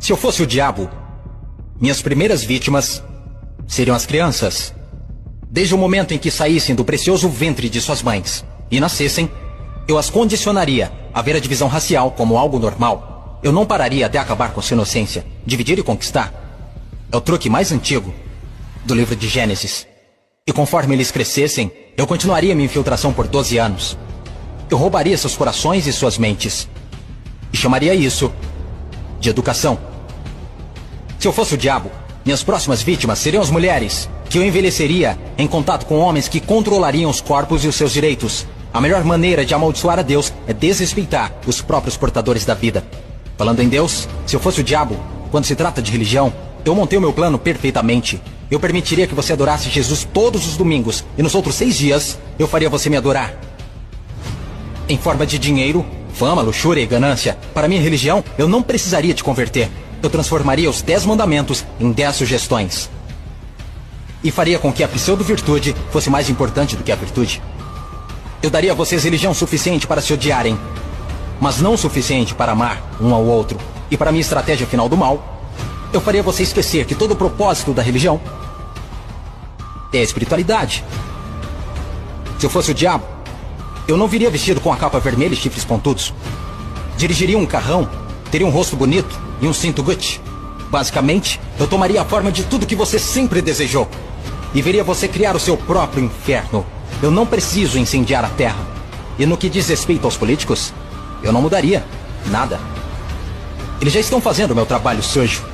Se eu fosse o diabo, minhas primeiras vítimas seriam as crianças. Desde o momento em que saíssem do precioso ventre de suas mães e nascessem, eu as condicionaria a ver a divisão racial como algo normal. Eu não pararia até acabar com sua inocência. Dividir e conquistar é o truque mais antigo do livro de Gênesis. E conforme eles crescessem, eu continuaria minha infiltração por 12 anos. Eu roubaria seus corações e suas mentes. E chamaria isso de educação. Se eu fosse o diabo, minhas próximas vítimas seriam as mulheres, que eu envelheceria em contato com homens que controlariam os corpos e os seus direitos. A melhor maneira de amaldiçoar a Deus é desrespeitar os próprios portadores da vida. Falando em Deus, se eu fosse o diabo, quando se trata de religião, eu montei o meu plano perfeitamente. Eu permitiria que você adorasse Jesus todos os domingos, e nos outros 6 dias, eu faria você me adorar. Em forma de dinheiro, fama, luxúria e ganância. Para minha religião, eu não precisaria te converter. Eu transformaria os 10 mandamentos em 10 sugestões. E faria com que a pseudo-virtude fosse mais importante do que a virtude. Eu daria a vocês religião suficiente para se odiarem, mas não suficiente para amar um ao outro. E para minha estratégia final do mal, eu faria você esquecer que todo o propósito da religião é a espiritualidade. Se eu fosse o diabo, eu não viria vestido com a capa vermelha e chifres pontudos. Dirigiria um carrão, teria um rosto bonito e um cinto Gucci. Basicamente, eu tomaria a forma de tudo que você sempre desejou e veria você criar o seu próprio inferno. Eu não preciso incendiar a terra. E no que diz respeito aos políticos, eu não mudaria nada. Eles já estão fazendo o meu trabalho sujo.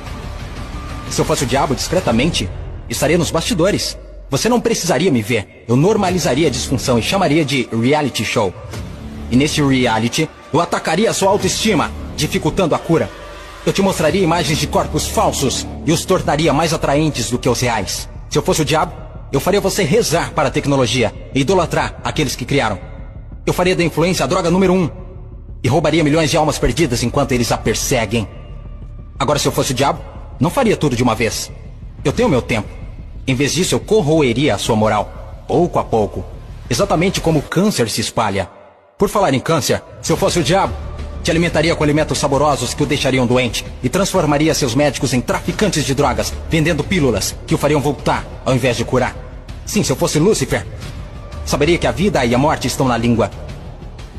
Se eu fosse o diabo, discretamente, estaria nos bastidores. Você não precisaria me ver. Eu normalizaria a disfunção e chamaria de reality show. E nesse reality, eu atacaria a sua autoestima, dificultando a cura. Eu te mostraria imagens de corpos falsos e os tornaria mais atraentes do que os reais. Se eu fosse o diabo, eu faria você rezar para a tecnologia e idolatrar aqueles que criaram. Eu faria da influência a droga número 1 e roubaria milhões de almas perdidas enquanto eles a perseguem. Agora, se eu fosse o diabo, não faria tudo de uma vez. Eu tenho meu tempo. Em vez disso, eu corroeria a sua moral, pouco a pouco. Exatamente como o câncer se espalha. Por falar em câncer, se eu fosse o diabo, te alimentaria com alimentos saborosos que o deixariam doente e transformaria seus médicos em traficantes de drogas, vendendo pílulas que o fariam voltar ao invés de curar. Sim, se eu fosse Lúcifer, saberia que a vida e a morte estão na língua.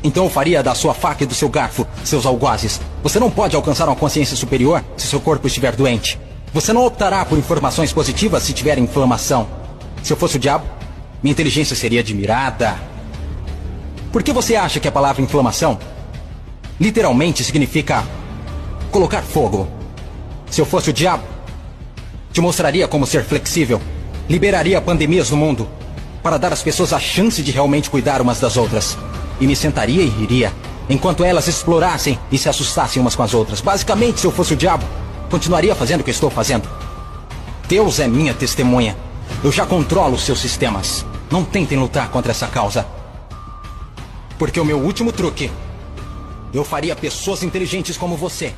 Então eu faria da sua faca e do seu garfo seus algozes. Você não pode alcançar uma consciência superior se seu corpo estiver doente. Você não optará por informações positivas se tiver inflamação. Se eu fosse o diabo, minha inteligência seria admirada. Por que você acha que a palavra inflamação literalmente significa colocar fogo? Se eu fosse o diabo, te mostraria como ser flexível. Liberaria pandemias no mundo para dar às pessoas a chance de realmente cuidar umas das outras. E me sentaria e riria, enquanto elas explorassem e se assustassem umas com as outras. Basicamente, se eu fosse o diabo, continuaria fazendo o que estou fazendo. Deus é minha testemunha. Eu já controlo os seus sistemas. Não tentem lutar contra essa causa. Porque o meu último truque, eu faria pessoas inteligentes como você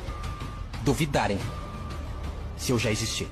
duvidarem se eu já existi.